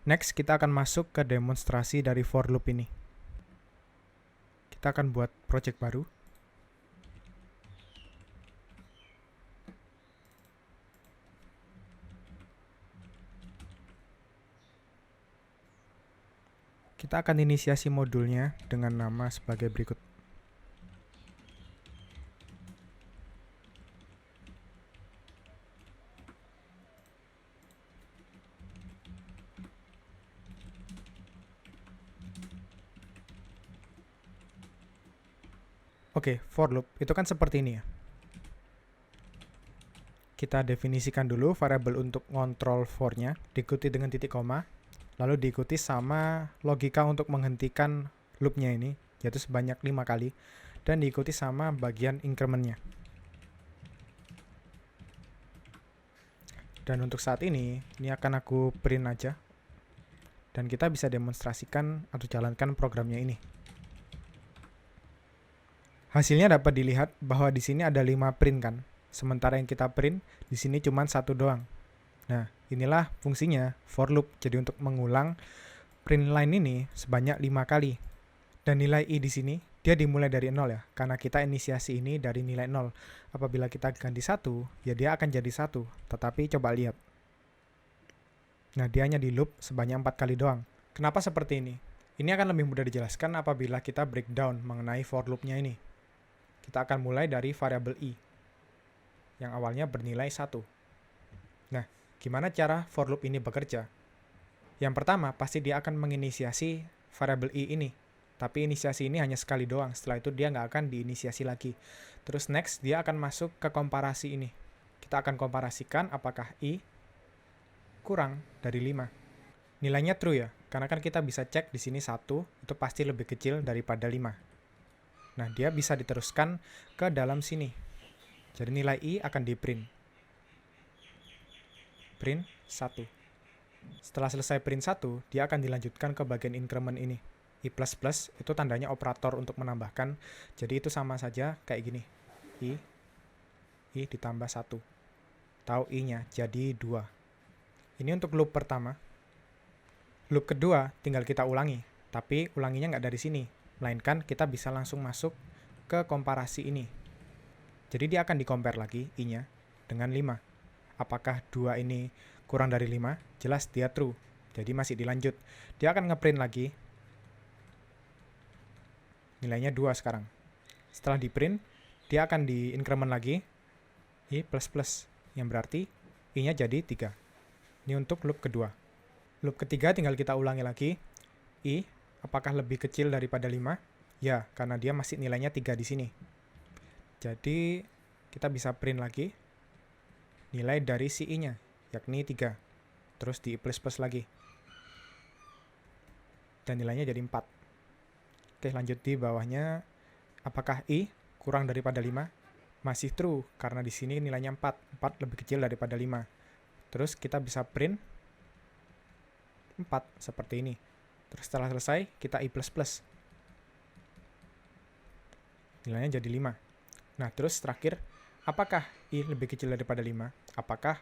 Next, kita akan masuk ke demonstrasi dari for loop ini. Kita akan buat project baru. Kita akan inisiasi modulnya dengan nama sebagai berikut. Oke, for loop itu kan seperti ini ya. Kita definisikan dulu variabel untuk ngontrol for-nya, diikuti dengan titik koma, lalu diikuti sama logika untuk menghentikan loop-nya ini, yaitu sebanyak 5 kali, dan diikuti sama bagian increment-nya. Dan untuk saat ini akan aku print aja, dan kita bisa demonstrasikan atau jalankan programnya ini. Hasilnya dapat dilihat bahwa di sini ada 5 print kan, sementara yang kita print di sini cuma 1 doang. Nah, inilah fungsinya for loop. Jadi untuk mengulang print line ini sebanyak 5 kali. Dan nilai i di sini dia dimulai dari 0 ya, karena kita inisiasi ini dari nilai 0. Apabila kita ganti 1, ya dia akan jadi 1. Tetapi coba lihat. Nah, dia hanya di loop sebanyak 4 kali doang. Kenapa seperti ini? Ini akan lebih mudah dijelaskan apabila kita breakdown mengenai for loop-nya ini. Kita akan mulai dari variabel i, yang awalnya bernilai 1. Nah, gimana cara for loop ini bekerja? Yang pertama, pasti dia akan menginisiasi variabel i ini. Tapi inisiasi ini hanya sekali doang, setelah itu dia nggak akan diinisiasi lagi. Terus next, dia akan masuk ke komparasi ini. Kita akan komparasikan apakah i kurang dari 5. Nilainya true ya, karena kan kita bisa cek di sini 1, itu pasti lebih kecil daripada 5. Nah, dia bisa diteruskan ke dalam sini. Jadi nilai i akan di print. Print 1. Setelah selesai print 1, dia akan dilanjutkan ke bagian increment ini. I++ itu tandanya operator untuk menambahkan. Jadi itu sama saja kayak gini. I ditambah 1. Tahu i-nya jadi 2. Ini untuk loop pertama. Loop kedua tinggal kita ulangi. Tapi ulanginya nggak dari sini, melainkan kita bisa langsung masuk ke komparasi ini. Jadi dia akan di-compare lagi i-nya dengan 5. Apakah 2 ini kurang dari 5? Jelas dia true. Jadi masih dilanjut. Dia akan ngeprint lagi. Nilainya 2 sekarang. Setelah di-print, dia akan di-increment lagi i++, yang berarti i-nya jadi 3. Ini untuk loop kedua. Loop ketiga tinggal kita ulangi lagi. I apakah lebih kecil daripada 5? Ya, karena dia masih nilainya 3 di sini. Jadi kita bisa print lagi nilai dari si i-nya, yakni 3. Terus di i++ lagi. Dan nilainya jadi 4. Oke, lanjut di bawahnya. Apakah i kurang daripada 5? Masih true, karena di sini nilainya 4. 4 lebih kecil daripada 5. Terus kita bisa print 4 seperti ini. Terus setelah selesai, kita i++. Nilainya jadi 5. Nah, terus terakhir, apakah i lebih kecil daripada 5? Apakah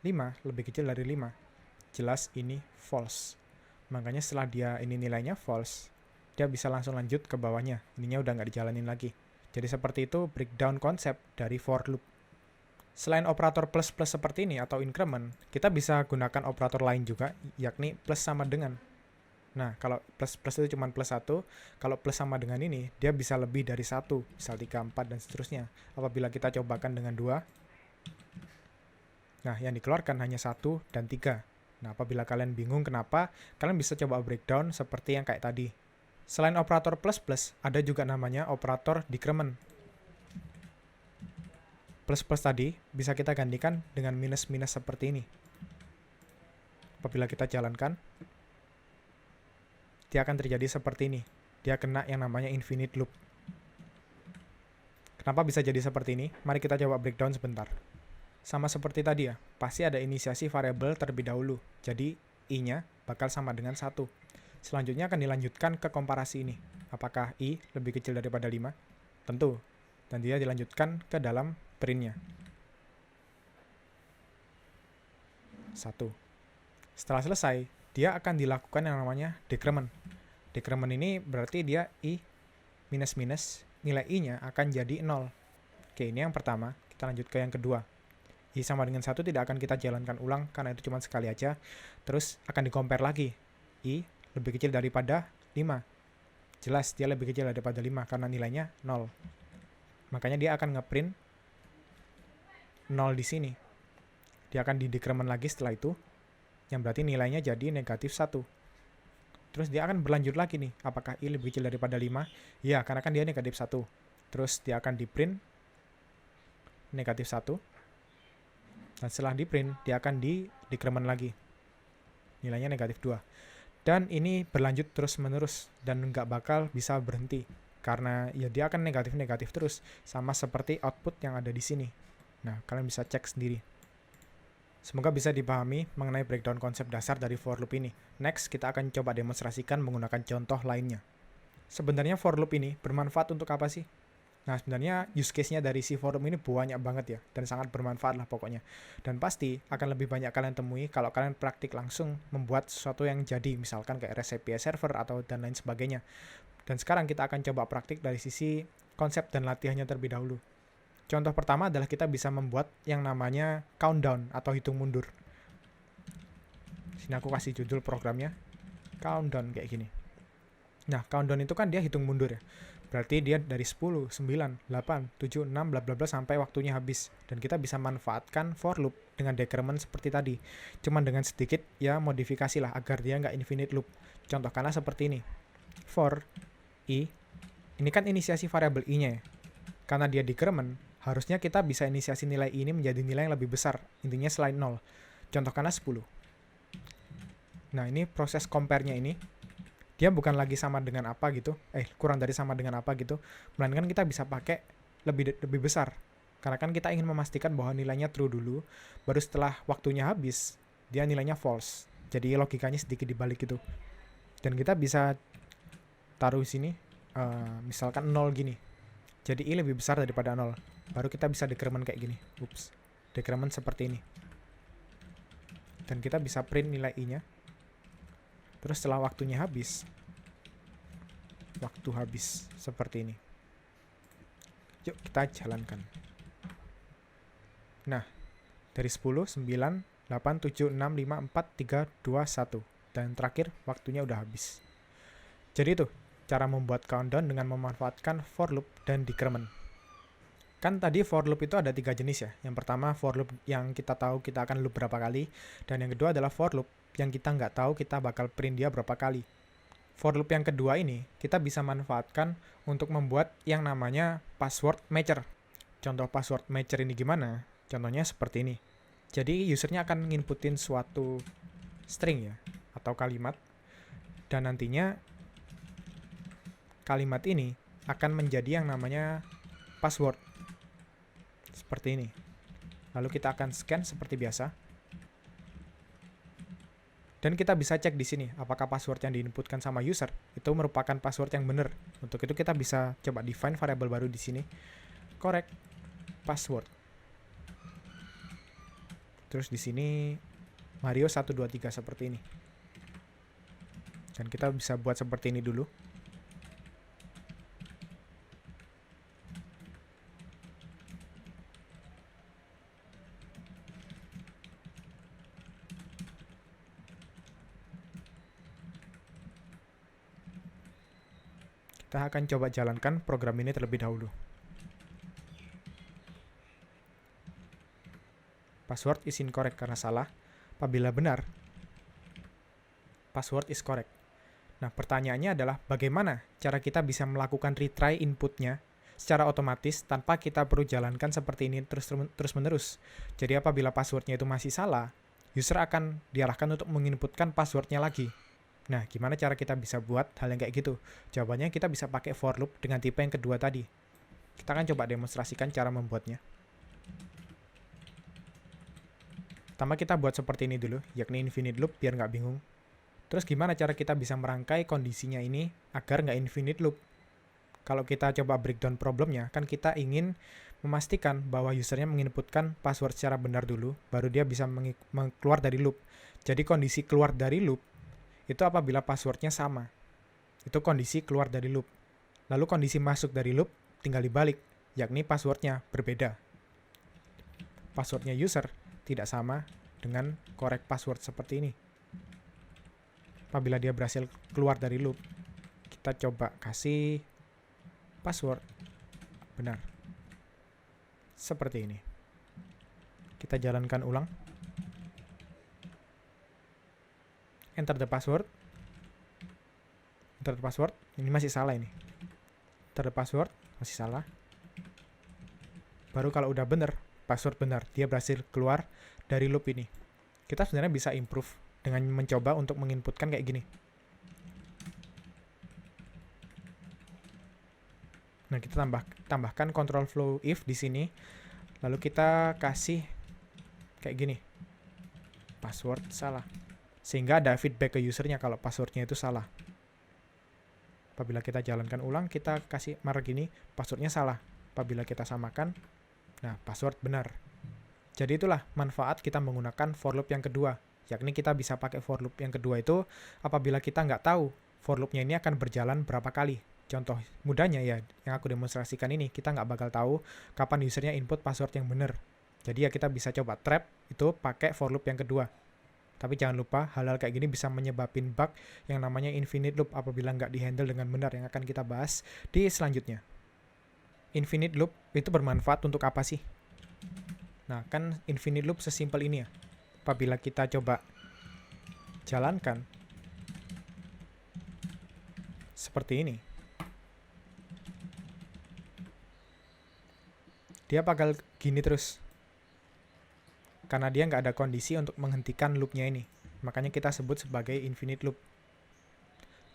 5 lebih kecil dari 5? Jelas ini false. Makanya setelah dia ini nilainya false, dia bisa langsung lanjut ke bawahnya. Ininya udah nggak dijalanin lagi. Jadi seperti itu breakdown konsep dari for loop. Selain operator plus seperti ini atau increment, kita bisa gunakan operator lain juga, yakni plus sama dengan. Nah, kalau plus itu cuma plus 1, kalau plus sama dengan ini, dia bisa lebih dari 1, misal 3, 4, dan seterusnya. Apabila kita cobakan dengan 2, nah, yang dikeluarkan hanya 1 dan 3. Nah, apabila kalian bingung kenapa, kalian bisa coba breakdown seperti yang kayak tadi. Selain operator plus, ada juga namanya operator decrement. Plus tadi bisa kita gantikan dengan minus seperti ini. Apabila kita jalankan, dia akan terjadi seperti ini. Dia kena yang namanya infinite loop. Kenapa bisa jadi seperti ini? Mari kita coba breakdown sebentar. Sama seperti tadi ya, pasti ada inisiasi variabel terlebih dahulu. Jadi i-nya bakal sama dengan 1. Selanjutnya akan dilanjutkan ke komparasi ini. Apakah i lebih kecil daripada 5? Tentu. Dan dia dilanjutkan ke dalam print-nya. 1. Setelah selesai, dia akan dilakukan yang namanya decrement. Decrement ini berarti dia I minus-minus, nilai I-nya akan jadi 0. Oke, ini yang pertama. Kita lanjut ke yang kedua. I sama dengan 1 tidak akan kita jalankan ulang karena itu cuma sekali aja. Terus akan di-compare lagi. I lebih kecil daripada 5. Jelas dia lebih kecil daripada 5 karena nilainya 0. Makanya dia akan ngeprint 0 di sini. Dia akan di-decrement lagi setelah itu, yang berarti nilainya jadi negatif 1. Terus dia akan berlanjut lagi nih, apakah I lebih kecil daripada 5? Ya, karena kan dia negatif 1. Terus dia akan di-print negatif 1. Dan setelah di-print, dia akan di-decrement lagi. Nilainya negatif 2. Dan ini berlanjut terus-menerus dan nggak bakal bisa berhenti. Karena ya dia akan negatif-negatif terus, sama seperti output yang ada di sini. Nah, kalian bisa cek sendiri. Semoga bisa dipahami mengenai breakdown konsep dasar dari for loop ini. Next, kita akan coba demonstrasikan menggunakan contoh lainnya. Sebenarnya for loop ini bermanfaat untuk apa sih? Nah, sebenarnya use case-nya dari si for loop ini banyak banget ya, dan sangat bermanfaat lah pokoknya. Dan pasti akan lebih banyak kalian temui kalau kalian praktik langsung membuat sesuatu yang jadi, misalkan kayak REST API server atau dan lain sebagainya. Dan sekarang kita akan coba praktik dari sisi konsep dan latihannya terlebih dahulu. Contoh pertama adalah kita bisa membuat yang namanya countdown atau hitung mundur. Sini aku kasih judul programnya, countdown kayak gini. Nah, countdown itu kan dia hitung mundur ya. Berarti dia dari 10, 9, 8, 7, 6, bla bla bla sampai waktunya habis. Dan kita bisa manfaatkan for loop dengan decrement seperti tadi. Cuman dengan sedikit ya modifikasi lah agar dia nggak infinite loop. Contoh karena seperti ini. For I, ini kan inisiasi variabel I-nya ya. Karena dia decrement, harusnya kita bisa inisiasi nilai I ini menjadi nilai yang lebih besar. Intinya selain 0. Contoh karena 10. Nah, ini proses compare-nya ini. Dia bukan lagi sama dengan apa gitu. Kurang dari sama dengan apa gitu. Melainkan kita bisa pakai lebih besar. Karena kan kita ingin memastikan bahwa nilainya true dulu. Baru setelah waktunya habis, dia nilainya false. Jadi logikanya sedikit dibalik gitu. Dan kita bisa taruh sini. Misalkan 0 gini. Jadi I lebih besar daripada 0. Baru kita bisa decrement kayak gini. Decrement seperti ini. Dan kita bisa print nilai I-nya. Terus setelah waktunya habis. Waktu habis. Seperti ini. Yuk kita jalankan. Nah. Dari 10, 9, 8, 7, 6, 5, 4, 3, 2, 1. Dan terakhir waktunya udah habis. Jadi itu. Cara membuat countdown dengan memanfaatkan for loop dan decrement. Kan tadi for loop itu ada 3 jenis ya. Yang pertama for loop yang kita tahu kita akan loop berapa kali. Dan yang kedua adalah for loop yang kita nggak tahu kita bakal print dia berapa kali. For loop yang kedua ini kita bisa manfaatkan untuk membuat yang namanya password matcher. Contoh password matcher ini gimana? Contohnya seperti ini. Jadi usernya akan nginputin suatu string ya, atau kalimat. Dan nantinya kalimat ini akan menjadi yang namanya password. Seperti ini. Lalu kita akan scan seperti biasa. Dan kita bisa cek di sini apakah password yang diinputkan sama user itu merupakan password yang benar. Untuk itu kita bisa coba define variabel baru di sini. Correct password. Terus di sini Mario 123 seperti ini. Dan kita bisa buat seperti ini dulu. Kita akan coba jalankan program ini terlebih dahulu. Password is incorrect karena salah. Apabila benar, password is correct. Nah, pertanyaannya adalah bagaimana cara kita bisa melakukan retry inputnya secara otomatis tanpa kita perlu jalankan seperti ini terus-menerus. Jadi apabila passwordnya itu masih salah, user akan diarahkan untuk menginputkan passwordnya lagi. Nah, gimana cara kita bisa buat hal yang kayak gitu? Jawabannya kita bisa pakai for loop dengan tipe yang kedua tadi. Kita akan coba demonstrasikan cara membuatnya. Pertama kita buat seperti ini dulu, yakni infinite loop biar nggak bingung. Terus gimana cara kita bisa merangkai kondisinya ini agar nggak infinite loop? Kalau kita coba breakdown problemnya, kan kita ingin memastikan bahwa usernya menginputkan password secara benar dulu, baru dia bisa keluar dari loop. Jadi kondisi keluar dari loop itu apabila passwordnya sama. Itu kondisi keluar dari loop. Lalu kondisi masuk dari loop tinggal dibalik, yakni passwordnya berbeda. Passwordnya user tidak sama dengan correct password seperti ini. Apabila dia berhasil keluar dari loop, kita coba kasih password benar. Seperti ini. Kita jalankan ulang. Enter the password. Enter the password. Ini masih salah ini. Enter the password. Masih salah. Baru kalau udah benar, password benar, dia berhasil keluar dari loop ini. Kita sebenarnya bisa improve dengan mencoba untuk menginputkan kayak gini. Nah, kita tambahkan control flow if di sini. Lalu kita kasih kayak gini. Password salah. Sehingga ada feedback ke usernya kalau passwordnya itu salah. Apabila kita jalankan ulang, kita kasih mark gini, passwordnya salah. Apabila kita samakan, nah password benar. Jadi itulah manfaat kita menggunakan for loop yang kedua. Yakni kita bisa pakai for loop yang kedua itu apabila kita nggak tahu for loopnya ini akan berjalan berapa kali. Contoh mudahnya ya, yang aku demonstrasikan ini, kita nggak bakal tahu kapan usernya input password yang benar. Jadi ya kita bisa coba trap itu pakai for loop yang kedua. Tapi jangan lupa, hal-hal kayak gini bisa menyebabkan bug yang namanya infinite loop apabila nggak dihandle dengan benar, yang akan kita bahas di selanjutnya. Infinite loop itu bermanfaat untuk apa sih? Nah, kan infinite loop sesimpel ini ya. Apabila kita coba jalankan seperti ini, dia bakal gini terus. Karena dia nggak ada kondisi untuk menghentikan loopnya ini. Makanya kita sebut sebagai infinite loop.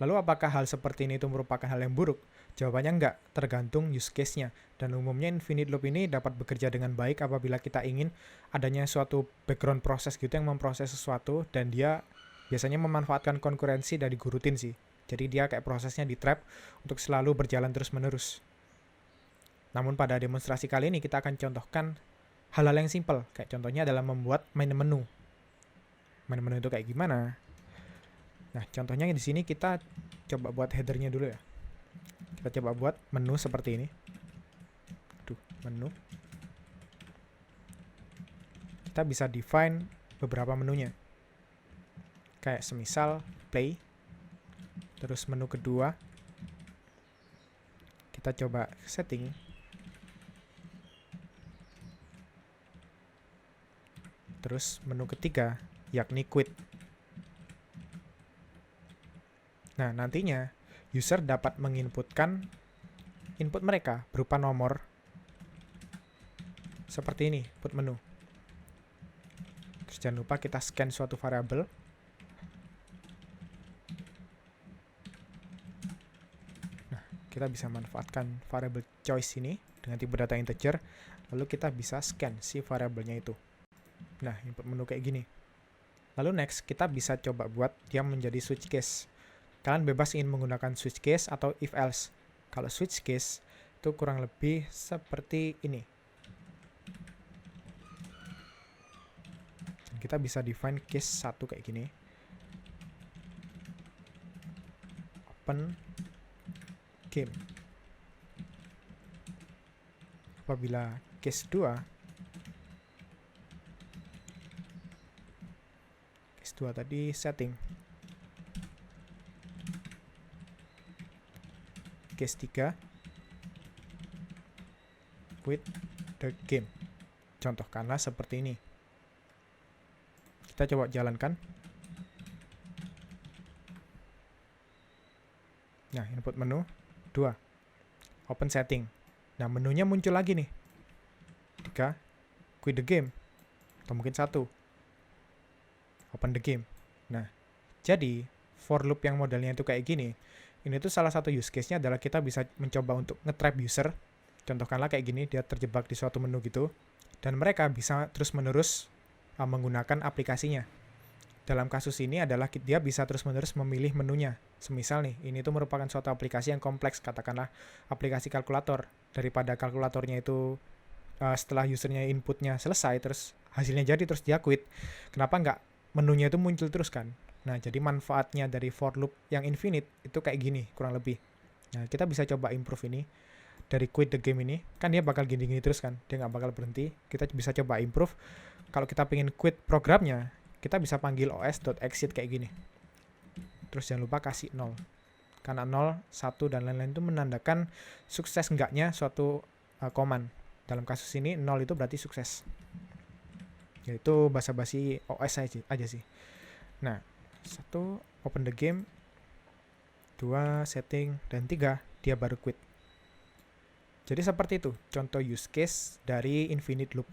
Lalu apakah hal seperti ini itu merupakan hal yang buruk? Jawabannya enggak, tergantung use case-nya. Dan umumnya infinite loop ini dapat bekerja dengan baik apabila kita ingin adanya suatu background proses gitu yang memproses sesuatu, dan dia biasanya memanfaatkan konkurensi dari gurutin sih. Jadi dia kayak prosesnya di trap untuk selalu berjalan terus-menerus. Namun pada demonstrasi kali ini kita akan contohkan hal-hal yang simple. Kayak contohnya adalah membuat main menu. Main menu itu kayak gimana? Nah, contohnya di sini kita coba buat header-nya dulu ya. Kita coba buat menu seperti ini. Menu. Kita bisa define beberapa menunya. Kayak semisal play. Terus menu kedua. Kita coba setting. Terus menu ketiga, yakni quit. Nah, nantinya user dapat menginputkan input mereka berupa nomor seperti ini, input menu. Terus jangan lupa kita scan suatu variabel. Nah, kita bisa manfaatkan variabel choice ini dengan tipe data integer, lalu kita bisa scan si variabelnya itu. Nah, input menu kayak gini. Lalu next, kita bisa coba buat dia menjadi switch case. Kalian bebas ingin menggunakan switch case atau if else. Kalau switch case itu kurang lebih seperti ini. Kita bisa define case 1 kayak gini. Open game. Apabila case 2 tadi setting. Case 3 quit the game. Contohkanlah seperti ini. Kita coba jalankan. Nah, input menu 2. Open setting. Nah, menunya muncul lagi nih. 3 quit the game. Atau mungkin 1 open the game. Nah, jadi for loop yang modelnya itu kayak gini, ini tuh salah satu use case-nya adalah kita bisa mencoba untuk nge-trap user. Contohkanlah kayak gini, dia terjebak di suatu menu gitu, dan mereka bisa terus-menerus menggunakan aplikasinya. Dalam kasus ini adalah dia bisa terus-menerus memilih menunya. Semisal nih, ini tuh merupakan suatu aplikasi yang kompleks, katakanlah aplikasi kalkulator. Daripada kalkulatornya itu setelah usernya inputnya selesai, terus hasilnya jadi, terus dia quit. Kenapa nggak menunya itu muncul terus kan? Nah, jadi manfaatnya dari for loop yang infinite itu kayak gini, kurang lebih. Nah, kita bisa coba improve ini. Dari quit the game ini, kan dia bakal gini-gini terus kan, dia nggak bakal berhenti. Kita bisa coba improve. Kalau kita pengen quit programnya, kita bisa panggil os.exit kayak gini. Terus jangan lupa kasih 0. Karena 0, 1, dan lain-lain itu menandakan sukses enggaknya suatu command. Dalam kasus ini, 0 itu berarti sukses. Yaitu basa-basi OS aja sih. Nah, 1, open the game. 2, setting. Dan 3, dia baru quit. Jadi seperti itu contoh use case dari infinite loop.